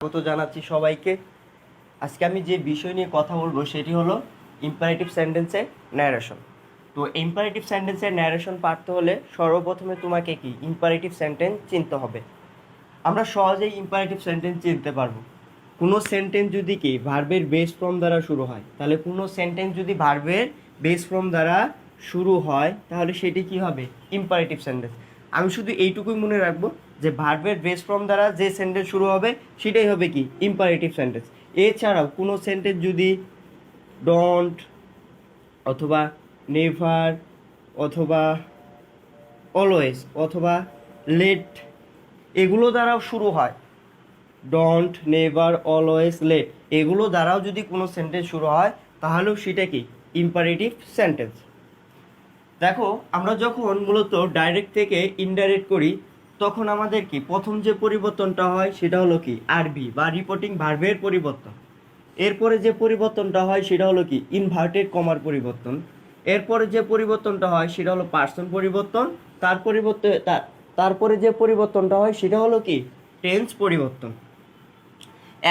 স্বাগত জানাচ্ছি সবাইকে। আজকে আমি যে বিষয় নিয়ে কথা বলবো সেটি হলো ইম্পারেটিভ সেন্টেন্সের ন্যারেশন। তো ইম্পারেটিভ সেন্টেন্সের ন্যারেশন পারতে হলে সর্বপ্রথমে তোমাকে কি ইম্পারেটিভ সেন্টেন্স চিনতে হবে। আমরা সহজেই ইম্পারেটিভ সেন্টেন্স চিনতে পারবো। কোনো সেন্টেন্স যদি কি ভার্বের বেস ফর্ম দ্বারা শুরু হয়, তাহলে কোনো সেন্টেন্স যদি ভার্বের বেস ফর্ম দ্বারা শুরু হয় তাহলে সেটি কি হবে? Imperative sentence. আমি শুধু এইটুকুই মনে রাখবো যে ভার্বের বেস ফর্ম দ্বারা যে সেন্টেন্স শুরু হবে সেটাই হবে কি ইম্পারেটিভ সেন্টেন্স। এছাড়াও কোনো সেন্টেন্স যদি ডোন্ট অথবা নেভার অথবা অলওয়েজ অথবা লেট এগুলো দ্বারাও শুরু হয়, ডোন্ট, নেভার, অলওয়েজ, লেট এগুলো দ্বারাও যদি কোনো সেন্টেন্স শুরু হয় তাহলেও সেটা কি ইম্পারেটিভ সেন্টেন্স। দেখো, আমরা যখন মূলত ডাইরেক্ট থেকে ইনডাইরেক্ট করি তখন আমাদের কি প্রথম যে পরিবর্তনটা হয় সেটা হলো কি আরবি বা রিপোর্টিং ভার্বের পরিবর্তন। এরপরে যে পরিবর্তনটা হয় সেটা হলো কি ইনভার্টেড কমার পরিবর্তন। এরপরে যে পরিবর্তনটা হয় সেটা হলো পার্সন পরিবর্তন। তারপরে যে পরিবর্তনটা হয় সেটা হলো কি টেন্স পরিবর্তন।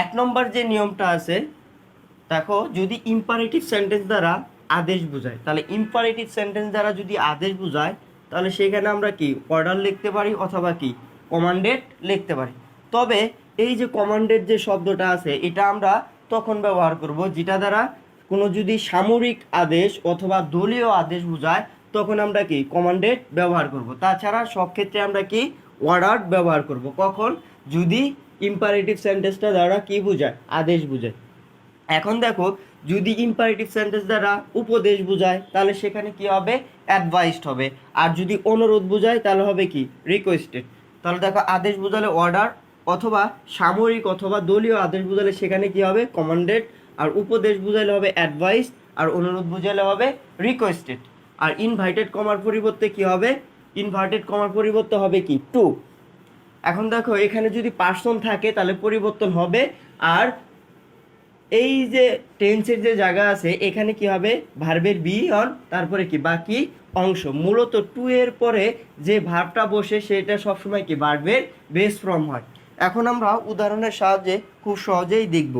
এক নম্বর যে নিয়মটা আছে, দেখো, যদি ইম্পারেটিভ সেন্টেন্স দ্বারা আদেশ বোঝায় তাহলে ইম্পারেটিভ সেন্টেন্স দ্বারা যদি আদেশ বোঝায় তাহলে সেখানে আমরা কি অর্ডার লিখতে পারি অথবা কি কমান্ডেড লিখতে পারি। তবে এই যে কমান্ডেড যে শব্দটা আছে এটা আমরা তখন ব্যবহার করব যেটা দ্বারা কোনো যদি সামরিক আদেশ অথবা দলীয় আদেশ বোঝায় তখন আমরা কি কমান্ডেড ব্যবহার করব। তাছাড়া সব ক্ষেত্রে আমরা কি অর্ডার ব্যবহার করব। কখন? যদি ইম্পারেটিভ সেন্টেন্সটা দ্বারা কি বোঝায়? আদেশ বোঝায়। এখন দেখো, যদি ইম্পারেটিভ সেন্টেন্স দ্বারা উপদেশ বোঝায় তাহলে সেখানে কি হবে? অ্যাডভাইসড হবে। আর যদি অনুরোধ বোঝায় তাহলে হবে কি রিকোয়েস্টেড। তাহলে দেখো, আদেশ বোঝালে অর্ডার অথবা সামরিক অথবা দলীয় আদেশ বোঝালে সেখানে কি হবে? কমান্ডেড। আর উপদেশ বোঝালে হবে অ্যাডভাইস। আর অনুরোধ বোঝালে হবে রিকোয়েস্টেড। আর ইনভাইটেড কমার পরিবর্তে কি হবে? ইনভার্টেড কমার পরিবর্তে হবে কি টু। এখন দেখো, এখানে যদি পার্সন থাকে তাহলে পরিবর্তন হবে। আর এই যে টেন্সের যে জায়গা আছে এখানে কি হবে? ভার্বের বি অন, তারপরে কি বাকি অংশ। মূলত টু এর পরে যে ভার্বটা বসে সেটা সবসময় কি ভার্বের বেস ফর্ম হয়। এখন আমরা উদাহরণের সাহায্যে খুব সহজেই দেখব।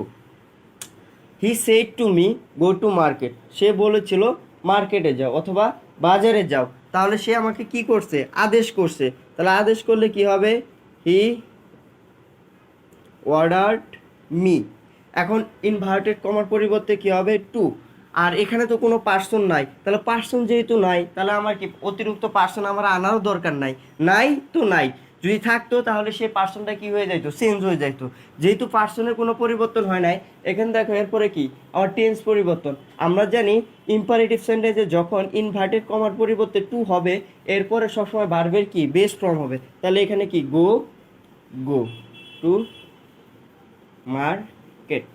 He said to me go to market. সে বলেছিল মার্কেটে যাও অথবা বাজারে যাও। তাহলে সে আমাকে কি করছে? আদেশ করছে। তাহলে আদেশ করলে কি হবে? হি অর্ডারড মি। এখন ইনভার্টেড কমার পরিবর্তে কি হবে? টু। আর এখানে তো কোনো পার্সন নাই, তাহলে পার্সন যেহেতু নাই তাহলে আমার কি অতিরিক্ত পার্সন আমার আনারও দরকার নাই। নাই তো নাই, যদি থাকতো তাহলে সেই পার্সনটা কি হয়ে যাইতো? চেঞ্জ হয়ে যাইতো। যেহেতু পার্সনের কোনো পরিবর্তন হয় নাই, এখানে দেখো এরপরে কি আমার টেন্স পরিবর্তন। আমরা জানি ইম্পারেটিভ সেন্টেন্সে যখন ইনভার্টেড কমার পরিবর্তে টু হবে এরপরে সবসময় ভার্বের কি বেস ফর্ম হবে। তাহলে এখানে কি গো, গো টু মার্কেট।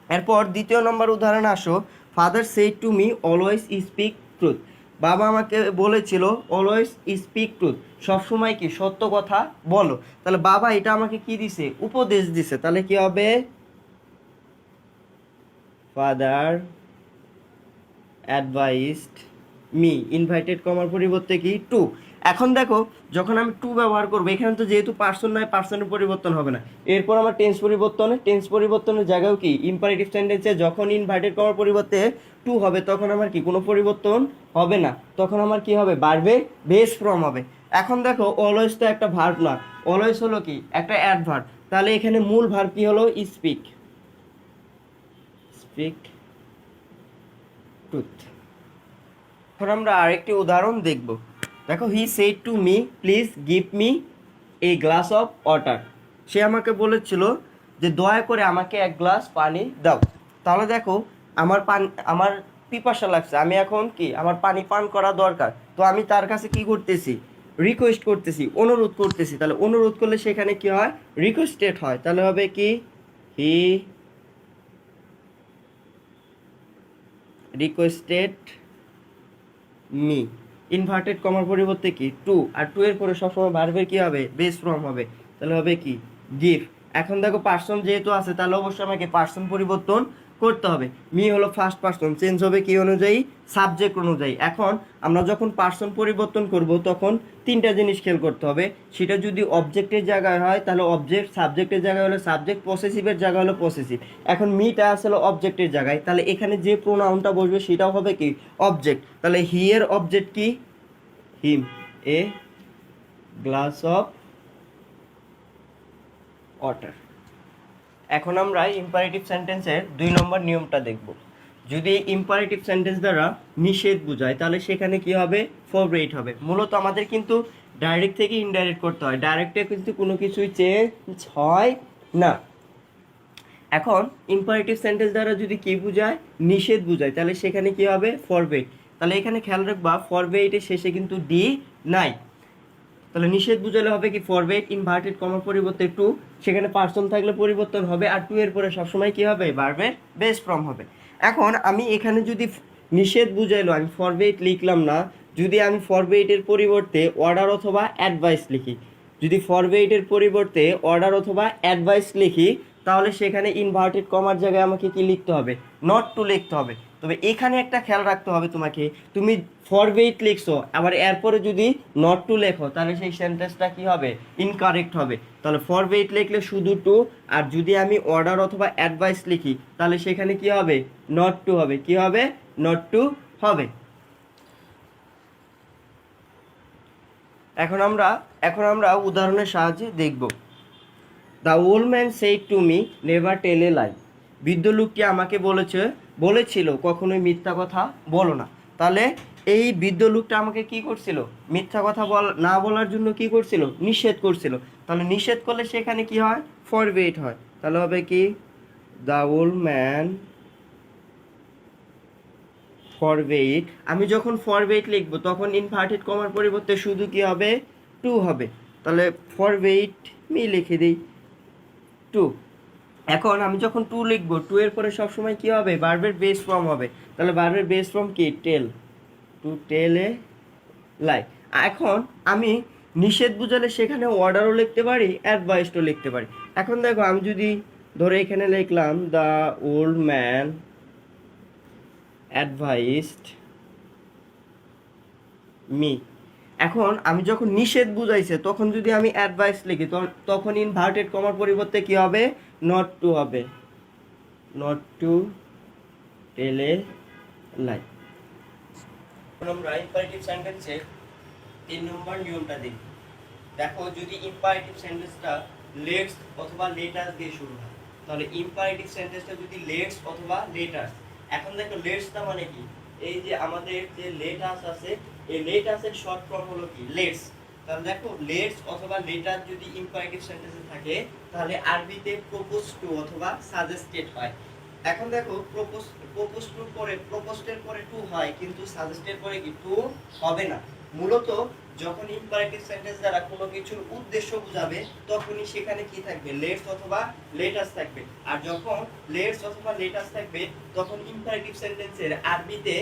এরপর দ্বিতীয় নম্বর উদাহরণ আসো। Father said to me always speak truth. বাবা আমাকে বলেছিল অলওয়েজ স্পিক ট্রুথ, সবসময় কি সত্য কথা বলো। তাহলে বাবা এটা আমাকে কি দিছে? উপদেশ দিছে। তাহলে কি হবে? Father advised me. ইনভাইটেড কমার পরিবর্তে কি টু। এখন দেখো, যখন আমি টু ব্যবহার করবো এখানে তো যেহেতু পার্সন নয়, পার্সনের পরিবর্তন হবে না। এরপর আমার টেন্স পরিবর্তনের জায়গাও কি ইম্পারেটিভ সেন্টেন্সে যখন ইনভাইটেড কমার পরিবর্তে টু হবে তখন আমার কি কোনো পরিবর্তন হবে না। তখন আমার কি হবে? ভার্বে বেস ফর্ম হবে। এখন দেখো, অলওয়েজ তো একটা ভার্ব না, অলওয়েজ হলো কি একটা অ্যাডভার্ব। তাহলে এখানে মূল ভার্ব কি হলো? Speak, speak truth. এখন আমরা আরেকটি উদাহরণ দেখব। দেখো, he said to me please give me a glass of water. সে আমাকে বলেছিল যে দয়া করে আমাকে এক গ্লাস পানি দাও। তাহলে দেখো, আমার পিপাসা লাগছে, আমি এখন কি আমার পানি পান করা দরকার। তো আমি তার কাছে কি করতেছি? রিকোয়েস্ট করতেছি, অনুরোধ করতেছি। তাহলে অনুরোধ করলে সেখানে কি হয়? রিকোয়েস্টেড হয়। তাহলে হবে কি হি রিকোয়েস্টেড মি। ইনভার্টেড কমার পরিবর্তে কি টু। আর টু এর পরে সবসময় ভার্বের কি হবে? বেস ফর্ম হবে। তাহলে হবে কি গিভ। এখন দেখো, পার্সন যেহেতু আছে তাহলে অবশ্যই আমাকে পার্সন পরিবর্তন করতে হবে। মি হলো ফার্স্ট পার্সন, চেঞ্জ হবে কি অনুযায়ী? সাবজেক্ট অনুযায়ী। এখন আমরা যখন পার্সন পরিবর্তন করব তখন তিনটা জিনিস খেয়াল করতে হবে। সেটা যদি অবজেক্টের জায়গায় হয় তাহলে অবজেক্ট, সাবজেক্টের জায়গায় হলো সাবজেক্ট, পসেসিভের জায়গায় হলো পসেসিভ। এখন মিটা আসলে অবজেক্টের জায়গায়, তাহলে এখানে যে প্রোনাউনটা বসবে সেটাও হবে কি? অবজেক্ট। তাহলে হি এর অবজেক্ট কি? হিম, এ গ্লাস অফ ওয়াটার। এখন আমরা ইম্পারেটিভ সেন্টেন্সের 2 নম্বর নিয়মটা দেখব। যদি ইম্পারেটিভ সেন্টেন্স দ্বারা নিষেধ বোঝায় তাহলে সেখানে কি হবে? ফরবিড হবে। মূলত আমাদের কিন্তু ডাইরেক্ট থেকে ইনডাইরেক্ট করতে হয়, ডাইরেক্টে কিন্তু কোনো কিছুই চেঞ্জ হয় না। এখন ইম্পারেটিভ সেন্টেন্স দ্বারা যদি কি বোঝায়? নিষেধ বোঝায়, তাহলে সেখানে কি হবে? ফরবিড। তাহলে এখানে খেয়াল রাখবা ফরবিডের শেষে কিন্তু ডি নাই। তাহলে নিষেধ বুঝালে হবে কি? ফরবিড ইনভার্টেড কমার পরিবর্তে টু, সেখানে পার্সন থাকলে পরিবর্তন হবে, আর টু এর পরে সবসময় কি হবে? ভার্বের বেস ফর্ম হবে। এখন আমি এখানে যদি নিষেধ বুঝাইলো, আমি ফরবিড লিখলাম না, যদি আমি ফরবিডের পরিবর্তে অর্ডার অথবা অ্যাডভাইস লিখি, যদি ফরবিডের পরিবর্তে অর্ডার অথবা অ্যাডভাইস লিখি, তাহলে সেখানে ইনভার্টেড কমার জায়গায় আমাকে কি লিখতে হবে? নট টু লিখতে হবে। তবে এখানে একটা খেয়াল রাখতে হবে তোমাকে, তুমি ফরবিড লিখছো আবার এরপরে যদি নট টু লেখো তাহলে সেই সেন্টেন্সটা কি হবে? ইনকারেক্ট হবে। তাহলে ফরবিড লিখলে শুধু টু, আর যদি আমি অর্ডার অথবা অ্যাডভাইস লিখি তাহলে সেখানে কি হবে? নট টু হবে। কি হবে? নট টু হবে। এখন আমরা উদাহরণের সাহায্যে দেখব। The old man said to me never tell a lie. বৃদ্ধ লোকটি আমাকে বলেছিল কখনোই মিথ্যা কথা বলো না। তাহলে এই বৃদ্ধ লোকটা আমাকে কি করছিল? মিথ্যা কথা না বলার জন্য কি করছিল? নিষেধ করছিল। তাহলে নিষেধ করলে সেখানে কি হয়? ফরবিড হয়। তাহলে হবে কি? The old man forbid. আমি যখন ফরবিড লিখবো তখন ইনভার্টেড কমার পরিবর্তে শুধু কি হবে? টু হবে। তাহলে ফরবিড মি লিখে দিই টু। এখন আমি যখন টু লিখবো, টু এর পরে সবসময় কি হবে? ভার্বের বেস ফর্ম হবে। তাহলে ভার্বের বেস ফর্ম কি? টেল, টু টেল এ লাই। এখন আমি নিষেধ বুঝালে সেখানে অর্ডারও লিখতে পারি, অ্যাডভাইসও লিখতে পারি। এখন দেখো আমি যদি ধরে এখানে লিখলাম the old man advised me. এখন আমি যখন নিষেধ বুঝাইছে তখন যদি আমি অ্যাডভাইস লিখি তখন ইনভার্টেড কমার পরিবর্তে কি হবে? নট টু হবে। নট টু টেল এ লাই। আমরা ইম্পারেটিভ সেন্টেন্সে 3 নম্বর নিয়মটা দেখি। দেখো যদি ইম্পারেটিভ সেন্টেন্সটা লেটস অথবা লেটার্স দিয়ে শুরু হয়, তাহলে ইম্পারেটিভ সেন্টেন্সটা যদি লেটস অথবা লেটার্স। এখন দেখো লেটসটা মানে কি? এই যে আমাদের যে লেটার্স আছে, এই লেটার্সের শর্ট ফর্ম হলো কি? লেটস। তাহলে দেখো লেটস অথবা লেটার যদি ইম্পারেটিভ সেন্টেন্সে থাকে তাহলে আরবিতে প্রপোজ টু অথবা সাজেস্টেড হয়। এখন দেখো প্রপোজ টুর পরে, প্রপোজের পরে টু হয়, কিন্তু সাজেস্টেড পরে কি? টু হবে না। মূলত যখন ইম্পারেটিভ সেন্টেন্স দ্বারা কোনো কিছুর উদ্দেশ্য বোঝাবে তখনই সেখানে কি থাকবে? লেটস অথবা লেটার্স থাকবে। আর যখন লেটস অথবা লেটার্স থাকবে তখন ইম্পারেটিভ সেন্টেন্সের আরবিতে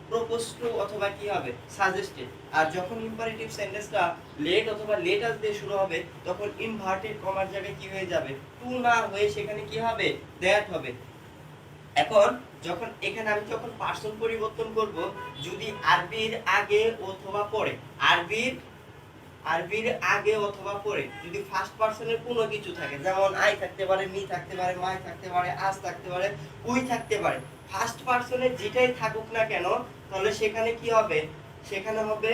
প্রপোজ টু অথবা কি হবে? সাজেস্টেড। আর যখন ইম্পারেটিভ সেন্টেন্সটা লেট অথবা লেটার্স দিয়ে শুরু হবে তখন ইনভার্টেড কমার জায়গায় কি হয়ে যাবে? টু না হয়ে সেখানে কি হবে? দ্যাট হবে। এখন যখন এখানে আমি যখন পার্সন পরিবর্তন করব, যদি আরবির আগে অথবা পরে, আরবির আগে অথবা পরে যদি ফার্স্ট পার্সনের কোনো কিছু থাকে, যেমন আই থাকতে পারে, মি থাকতে পারে, মাই থাকতে পারে, আস থাকতে পারে, উই থাকতে পারে, ফার্স্ট পার্সনে যেটাই থাকুক না কেন তাহলে সেখানে কি হবে? সেখানে হবে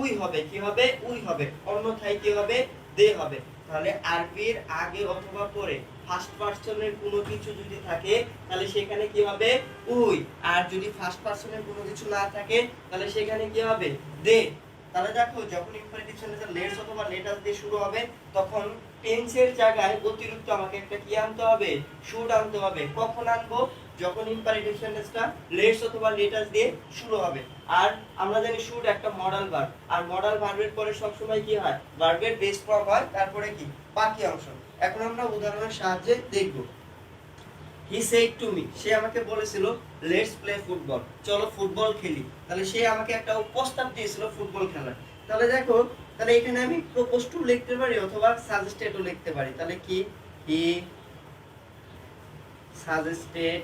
উই হবে। কি হবে? উই হবে। অন্যথায় কি হবে? দে হবে। তাহলে আরবির আগে অথবা পরে ফার্স্ট পার্সনের কোনো কিছু যদি থাকে তাহলে সেখানে কি হবে? উই। আর যদি ফার্স্ট পার্সনের কোনো কিছু না থাকে তাহলে সেখানে কি হবে? দে। তাহলে দেখো যখন ইম্পারেটিভ সেন্টেন্স লেটস অথবা লেটার্স দিয়ে শুরু হবে তখন টেন্সের জায়গায় অতিরিক্ত আমাকে একটা কি আনতে হবে? শুড আনতে হবে। কখন আনবো? যখন ইম্পারেটিভ সেন্টেন্সটা লেটস অথবা লেটার্স দিয়ে শুরু হবে। আর আমরা জানি শুড একটা মডাল ভার্ব, আর মডাল ভার্বের পরে সব সময় কি হয়? ভার্বের বেস ফর্ম হয়, তারপরে কি? বাকি অংশ। এখন আমরা উদাহরণের সাহায্যে দেখব। হি সেড টু মি, সে আমাকে বলেছিল লেটস প্লে ফুটবল, চলো ফুটবল খেলি। তাহলে সে আমাকে একটা প্রস্তাব দিয়েছিল ফুটবল খেলার। তাহলে দেখো, তাহলে এখানে আমি প্রপোজ টু লিখতে পারি অথবা সাজেস্টেডও লিখতে পারি। তাহলে কি? হি সাজেস্টেড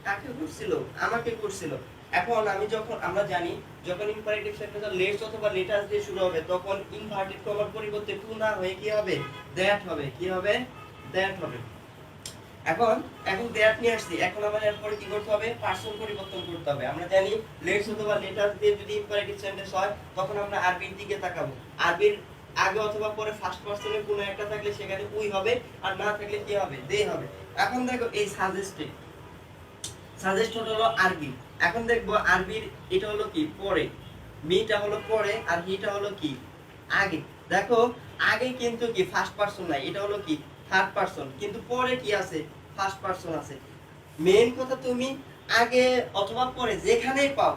কাকে করছিল, আমাকে করছিল। এখন আমি যখন আমরা জানি যখন ইম্পারেটিভ সেন্টেন্স লেটস অথবা লেটাস দিয়ে শুরু হবে তখন ইনভার্টেড কমার পরিবর্তে টু না হয়ে কি হবে, দ্যাট হবে। কি হবে, দ্যাট হবে। এখন দ্যাট নিয়ে আসছি, এখন আমার এরপরে কি করতে হবে, পার্সন পরিবর্তন করতে হবে। আমরা জানি লেটস অথবা লেটাস দিয়ে যদি ইম্পারেটিভ সেন্টেন্স হয় তখন আমরা আরবির দিকে তাকাবো। আরবির আগে অথবা পরে ফার্স্ট পারসনের কোনো একটা থাকলে সেখানে উই হবে, আর না থাকলে কি হবে, দে হবে। এখন দেখো এই সাজেস্ট হলো আরবি। এখন দেখবো আরবির এটা হলো কি পরে, মিটা হলো পরে, আর হিটা হলো কি আগে। দেখো আগে কিন্তু কি ফার্স্ট পারসন নাই, এটা হলো কি থার্ড পারসন, কিন্তু পরে কি আছে, ফার্স্ট পারসন আছে। মেইন কথা তুমি আগে অথবা পরে যেখানেই পাও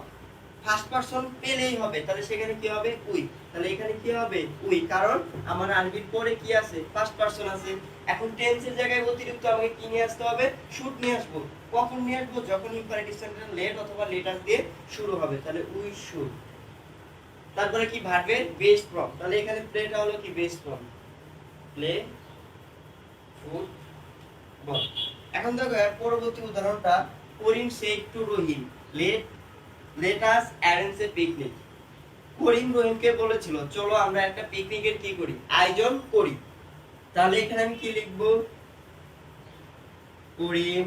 ফার্স্ট পারসন পেলেই হবে, তাহলে সেখানে কি হবে, উই। তাহলে এখানে কি হবে, উই, কারণ আমার আরবির পরে কি আছে, ফার্স্ট পারসন আছে। এখন টেন্সের জায়গায় অতিরিক্ত আমাকে কি নিয়ে আসতে হবে, শুড নিয়ে আসবো। কখন নিয়ে আসবো, যখন ইম্পারেটিভ সেন্টেন্স লেট অথবা লেটার দিয়ে শুরু হবে, তাহলে উই শুড। তারপরে কি ভার্বের বেস ফ্রম, তাহলে এখানে প্লেটা হলো কি বেস ফ্রম, প্লে ফুটবল। এখন দেখো এর পরবর্তী উদাহরণটা, Karim said to Rahim let us arrange a picnic. Karim রহিমকে বলেছিল চলো আমরা একটা পিকনিকের কি করি, আয়োজন করি। তাহলে এখানে আমি কি লিখব, করিম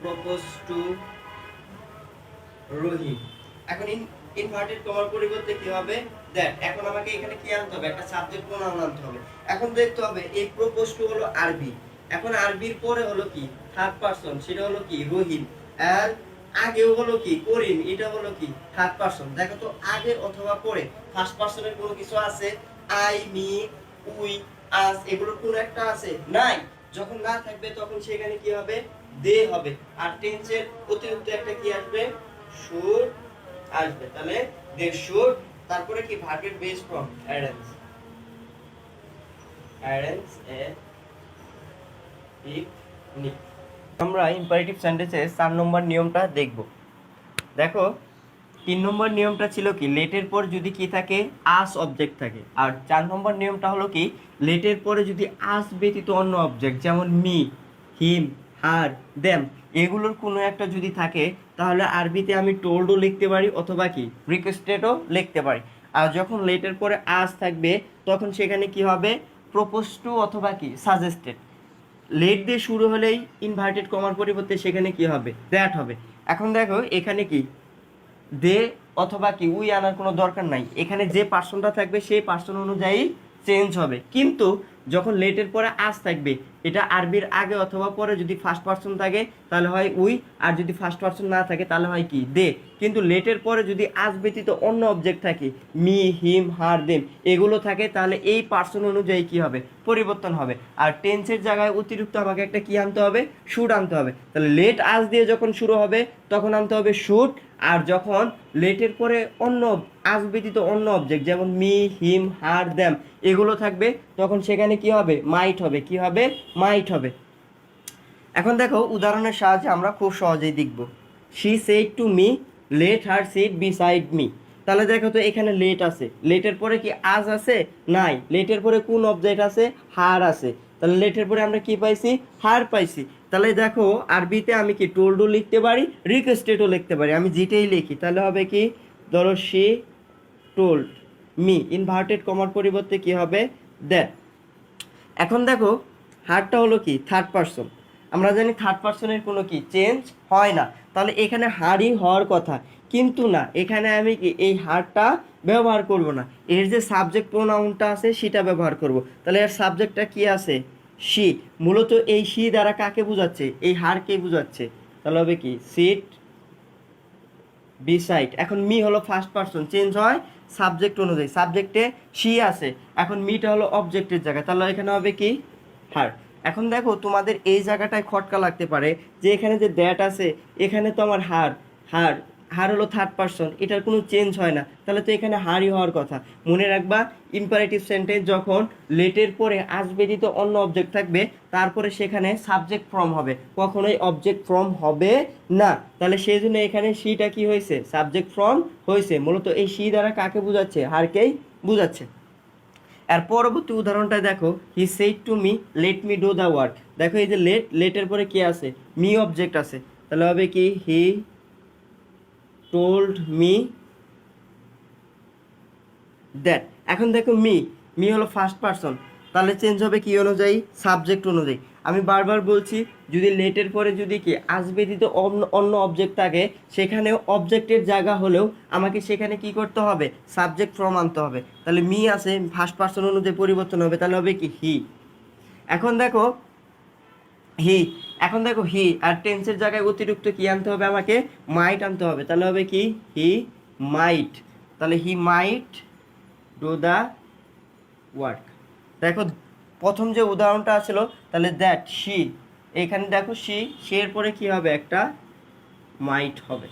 প্রপোজ টু রহিম। এখন ইনভার্টেড কমার পরিবর্তে কি হবে, দ্যাট। এখন আমাকে এখানে কি আনতে হবে, একটা সাবজেক্ট প্রোনাউন আনতে হবে। এখন দেখতে হবে এই প্রপোজ টু হলো আরবি, এখন আরবির পরে হলো কি থার্ড পারসন, সেটা হলো কি রহিম, আর আগেও হলো কি করিম, এটা হলো কি থার্ড পারসন। দেখো তো আগে অথবা পরে ফার্স্ট পারসনের কোনো কিছু আছে, আই, মি, উই, আস, এগুলোর কোনো একটা আছে নাই। যখন না থাকবে তখন সেখানে কি হবে, দে হবে। আর টেন্সের অতিরিক্ত একটা কি আসবে, শুড আসবে। তাহলে দে শুড, তারপরে কি ভার্বের base form arrange a picnic. আমরা ইম্পারেটিভ সেন্টেন্সের 4 নম্বর নিয়মটা দেখব। দেখো 3 নম্বর নিয়মটা ছিল কি, লেটের পর যদি কি থাকে, আস অবজেক্ট থাকে। আর 4 নম্বর নিয়মটা হলো কি, লেটের পরে যদি আস ব্যতীত অন্য অবজেক্ট যেমন মি, হিম, হার, দেম এগুলোর কোনো একটা যদি থাকে তাহলে আরবিতে আমি টোল্ডও লিখতে পারি অথবা কি রিকোয়েস্টেডও লিখতে পারি। আর যখন লেটের পরে আস থাকবে তখন সেখানে কি হবে, প্রপোজ টু অথবা কি সাজেস্টেড। লেট দিয়ে শুরু হলেই ইনভার্টেড কমার পরিবর্তে সেখানে কি হবে, দ্যাট হবে। এখন দেখো এখানে কি দে অথবা কি উই আনার কোনো দরকার নাই, এখানে যে পার্সনটা থাকবে সেই পার্সন অনুযায়ী চেঞ্জ হবে। কিন্তু যখন লেটের পরে আস থাকবে, এটা আরবির আগে অথবা পরে যদি ফার্স্ট পার্সন থাকে তাহলে হয় উই, আর যদি ফার্স্ট পার্সন না থাকে তাহলে হয় কি দে। কিন্তু লেটের পরে যদি আস ব্যতীত অন্য অবজেক্ট থাকে, মি, হিম, হার, দেম এগুলো থাকে তাহলে এই পার্সন অনুযায়ী কি হবে, পরিবর্তন হবে। আর টেন্সের জায়গায় অতিরিক্ত আমাকে একটা কি আনতে হবে, শুড আনতে হবে। তাহলে লেট আস দিয়ে যখন শুরু হবে তখন আনতে হবে শুড। আর যখন লেটের পরে অন্য আস ব্যতীত অন্য অবজেক্ট যেমন মি, হিম, হার, দেম এগুলো থাকবে তখন সেখানে কি হবে, মাইট হবে। কি হবে, মাইট হবে। এখন দেখো উদাহরণের সাহায্যে আমরা খুব সহজেই দেখব। She said to me let her seat beside me. তাহলে দেখো তো এখানে লেট আছে, লেটের পরে কি আজ আছে, নাই। লেটের পরে কোন অবজেক্ট আছে, হার আছে। তাহলে লেটের পরে আমরা কি পাইছি, হার পাইছি। তাহলে দেখো আরবিতে আমি কি টোল্ডও লিখতে পারি, রিকোয়েস্টেডও লিখতে পারি। আমি যেটাই লিখি তাহলে হবে কি, ধরো শি টোল্ড মি, ইনভার্টেড কমার পরিবর্তে কি হবে, দ্যাট। এখন দেখো হারটা হলো কি থার্ড পারসন, আমরা জানি থার্ড পারসনের কোনো কি চেঞ্জ হয় না, তাহলে এখানে হারই হওয়ার কথা। কিন্তু না, এখানে আমি কি এই হারটা ব্যবহার করব না, এর যে সাবজেক্ট প্রোনাউনটা আছে সেটা ব্যবহার করব। তাহলে এর সাবজেক্টটা কি আছে, শি। মূলত এই শি দ্বারা কাকে বোঝাচ্ছে, এই হারকে বোঝাচ্ছে। তাহলে হবে কি সিট বিসাইড। এখন মি হলো ফার্স্ট পারসন, চেঞ্জ হয় সাবজেক্ট অনুযায়ী। সাবজেক্টে শি আছে, এখন মিটা হলো অবজেক্টের জায়গায়, তাহলে এখানে হবে কি হার। এখন দেখো তোমাদের এই জায়গাটায় খটকা লাগতে পারে যে এখানে যে দ্যাট আছে, এখানে তো আমার হার হার হার হলো থার্ড পারসন, এটার কোনো চেঞ্জ হয় না, তাহলে তো এখানে হারই হওয়ার কথা। মনে রাখবা ইম্পারেটিভ সেন্টেন্স যখন লেটের পরে আস ব্যতীত অন্য অবজেক্ট থাকবে তারপরে সেখানে সাবজেক্ট ফর্ম হবে, কখনোই অবজেক্ট ফর্ম হবে না। তাহলে সেই জন্য এখানে সিটা কি হয়েছে, সাবজেক্ট ফর্ম হয়েছে। মূলত এই সি দ্বারা কাকে বোঝাচ্ছে, হারকেই বোঝাচ্ছে। আর পরবর্তী উদাহরণটা দেখো, he said to me let me do the work. দেখো এই যে লেটের পরে কি আছে, মি অবজেক্ট আছে, তাহলে হবে কি হি টোল্ড মি দ্যাট। এখন দেখো মি হলো ফার্স্ট পারসন, তাহলে চেঞ্জ হবে কি অনুযায়ী, সাবজেক্ট অনুযায়ী। আমি বারবার বলছি যদি লেটের পরে যদি কি আজ ব্যতীত অন্য অবজেক্ট থাকে, সেখানেও অবজেক্টের জায়গা হলেও আমাকে সেখানে কি করতে হবে, সাবজেক্ট ফর্ম আনতে হবে। তাহলে মি আছে ফার্স্ট পারসন অনুযায়ী পরিবর্তন হবে, তাহলে হবে কি হি। এখন দেখো হি এখন দেখো হি আর টেন্সের জায়গায় অতিরিক্ত কি আনতে হবে, আমাকে মাইট আনতে হবে, তাহলে হবে কি হি মাইট। তাহলে হি মাইট ডু দ্য ওয়ার্ক। দেখো প্রথম যে উদাহরণটা ছিল, তাহলে দ্যাট শি, এখানে দেখো শি এর পরে কি হবে, একটা মাইট হবে।